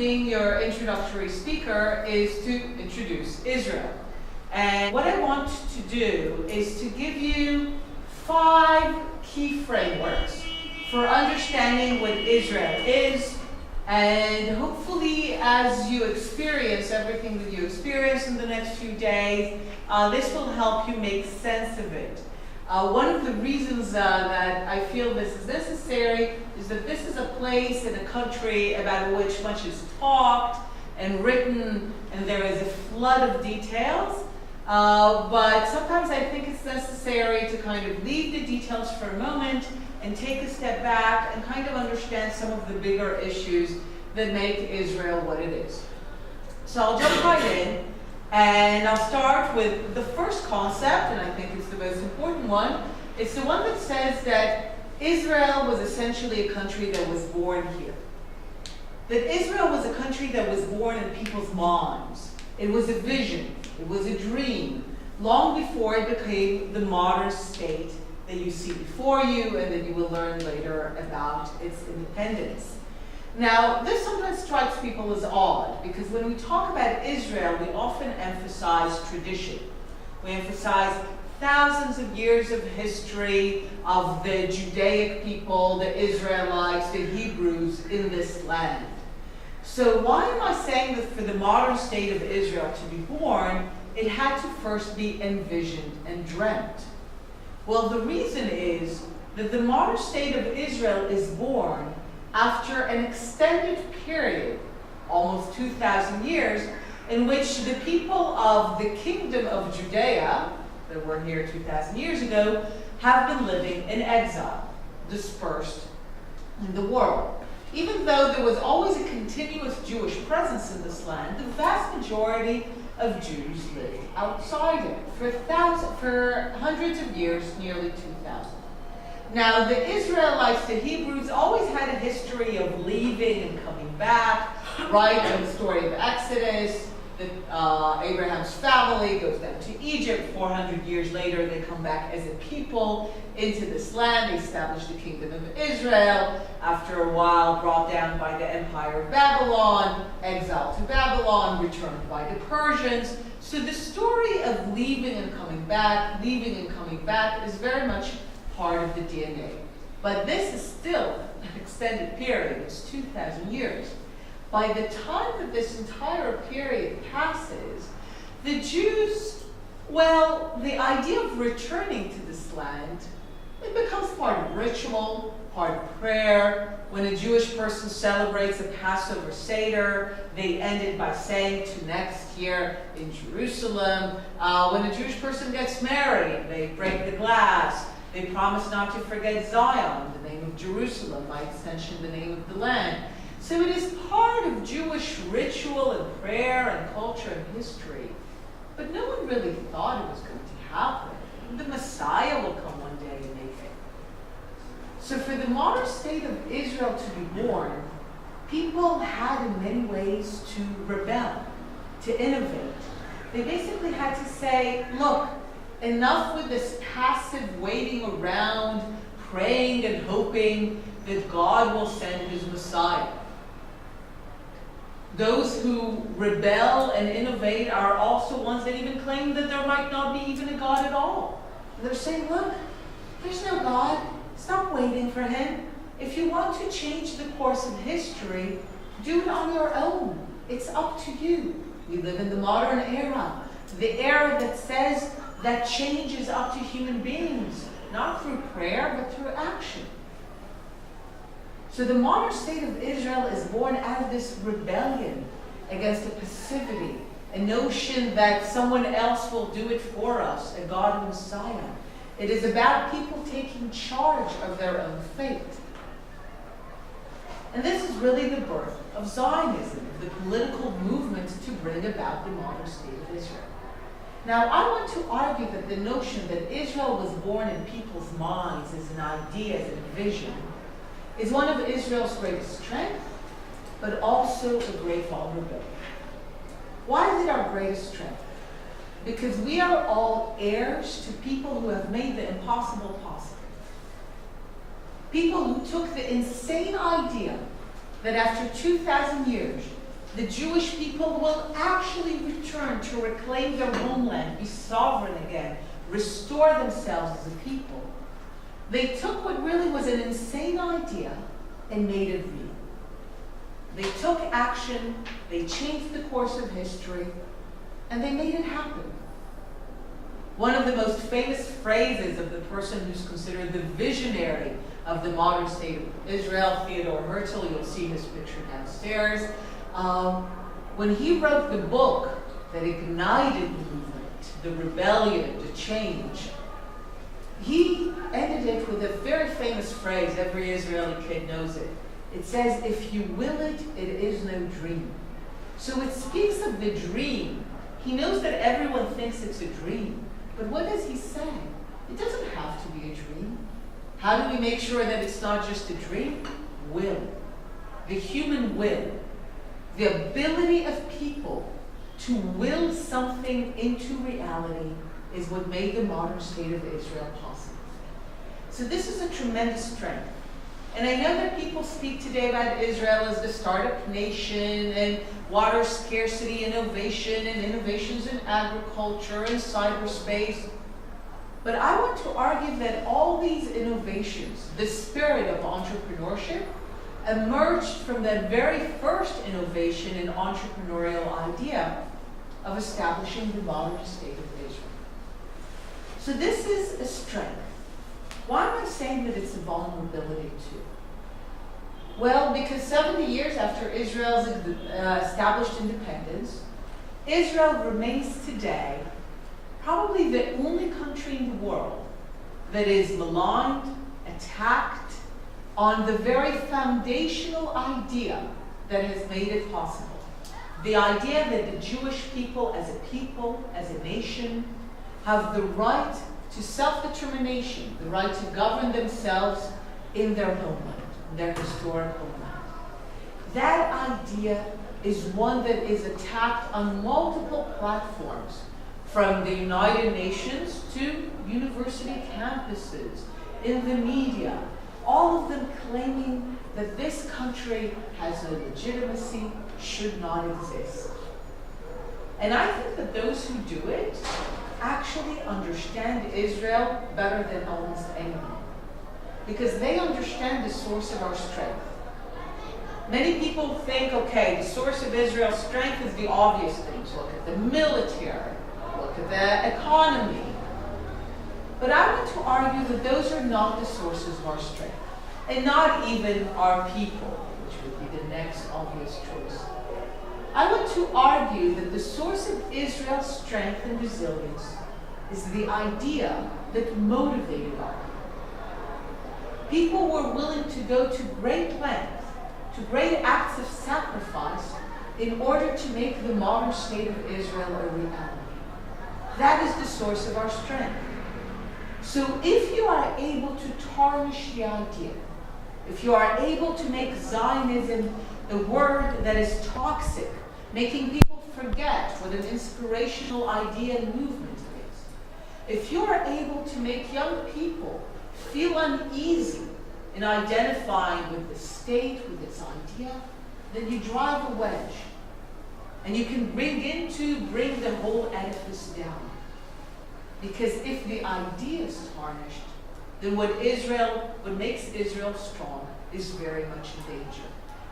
being your introductory speaker, is to introduce Israel. And what I want to do is to give you 5 key frameworks for understanding what Israel is, and hopefully as you experience everything that you experience in the next few days, this will help you make sense of it. One of the reasons that I feel this is necessary is that this is a place in a country about which much is talked and written, and there is a flood of details. But sometimes I think it's necessary to kind of leave the details for a moment and take a step back and kind of understand some of the bigger issues that make Israel what it is. So I'll jump right in, and I'll start with the first concept, and I think it's the most important one. It's the one that says that Israel was essentially a country that was born here. That Israel was a country that was born in people's minds. It was a vision. It was a dream, long before it became the modern state that you see before you and that you will learn later about its independence. Now, this sometimes strikes people as odd, because when we talk about Israel, we often emphasize tradition. We emphasize thousands of years of history of the Judaic people, the Israelites, the Hebrews in this land. So why am I saying that for the modern state of Israel to be born, it had to first be envisioned and dreamt? Well, the reason is that the modern state of Israel is born after an extended period, almost 2,000 years, in which the people of the kingdom of Judea, that were here 2,000 years ago, have been living in exile, dispersed in the world. Even though there was always a continuous Jewish presence in this land, the vast majority of Jews lived outside it for hundreds of years, nearly 2,000. Now, the Israelites, the Hebrews, always had a history of leaving and coming back, right? In the story of Exodus, Abraham's family goes down to Egypt. 400 years later, they come back as a people into this land. They establish the kingdom of Israel. After a while, brought down by the empire of Babylon, exiled to Babylon, returned by the Persians. So the story of leaving and coming back is very much part of the DNA. But this is still an extended period. It's 2,000 years. By the time that this entire period passes, the Jews, well, the idea of returning to this land, it becomes part of ritual, part of prayer. When a Jewish person celebrates a Passover Seder, they end it by saying to next year in Jerusalem. When a Jewish person gets married, they break the glass. They promise not to forget Zion, the name of Jerusalem, by extension, the name of the land. So it is part of Jewish ritual and prayer and culture and history. But no one really thought it was going to happen. The Messiah will come one day and make it. So for the modern state of Israel to be born, people had in many ways to rebel, to innovate. They basically had to say, look, enough with this passive waiting around, praying and hoping that God will send his Messiah. Those who rebel and innovate are also ones that even claim that there might not be even a God at all. They're saying, look, there's no God. Stop waiting for him. If you want to change the course of history, do it on your own. It's up to you. We live in the modern era, the era that says that change is up to human beings, not through prayer, but through action. So the modern state of Israel is born out of this rebellion against a passivity, a notion that someone else will do it for us, a God and Messiah. It is about people taking charge of their own fate. And this is really the birth of Zionism, the political movement to bring about the modern state of Israel. Now, I want to argue that the notion that Israel was born in people's minds as an idea, as a vision, is one of Israel's greatest strengths, but also a great vulnerability. Why is it our greatest strength? Because we are all heirs to people who have made the impossible possible. People who took the insane idea that after 2,000 years, the Jewish people will actually return to reclaim their homeland, be sovereign again, restore themselves as a people. They took what really was an insane idea and made it real. They took action, they changed the course of history, and they made it happen. One of the most famous phrases of the person who's considered the visionary of the modern state of Israel, Theodore Herzl, you'll see his picture downstairs, when he wrote the book that ignited the movement, the rebellion, the change, he ended it with a very famous phrase. Every Israeli kid knows it. It says, if you will it, it is no dream. So it speaks of the dream. He knows that everyone thinks it's a dream. But what does he say? It doesn't have to be a dream. How do we make sure that it's not just a dream? Will. The human will. The ability of people to will something into reality is what made the modern state of Israel possible. So this is a tremendous strength. And I know that people speak today about Israel as the startup nation and water scarcity, innovation, and innovations in agriculture and cyberspace. But I want to argue that all these innovations, the spirit of entrepreneurship, emerged from that very first innovation and entrepreneurial idea of establishing the modern state of Israel. So this is a strength. Why am I saying that it's a vulnerability too? Well, because 70 years after Israel's established independence, Israel remains today probably the only country in the world that is maligned, attacked, on the very foundational idea that has made it possible. The idea that the Jewish people, as a nation, have the right to self-determination, the right to govern themselves in their homeland, their historic homeland. That idea is one that is attacked on multiple platforms, from the United Nations to university campuses, in the media, all of them claiming that this country has no legitimacy, should not exist. And I think that those who do it actually understand Israel better than almost anyone, because they understand the source of our strength. Many people think, okay, the source of Israel's strength is the obvious things. Look at the military, look at the economy. But I want to argue that those are not the sources of our strength, and not even our people, which would be the next obvious choice. I want to argue that the source of Israel's strength and resilience is the idea that motivated our people. People were willing to go to great lengths, to great acts of sacrifice, in order to make the modern state of Israel a reality. That is the source of our strength. So if you are able to tarnish the idea, if you are able to make Zionism a word that is toxic, making people forget what an inspirational idea and movement is, if you are able to make young people feel uneasy in identifying with the state, with its idea, then you drive a wedge. And you can bring the whole edifice down. Because if the idea is tarnished, then what makes Israel strong is very much in danger.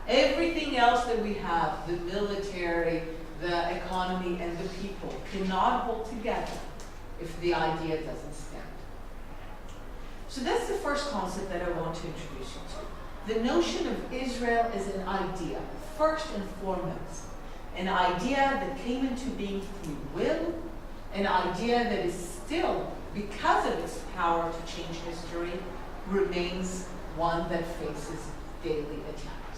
Everything else that we have, the military, the economy, and the people, cannot hold together if the idea doesn't stand. So that's the first concept that I want to introduce you to. The notion of Israel as an idea, first and foremost. An idea that came into being through will, an idea that is still, because of its power to change history, remains one that faces daily attack.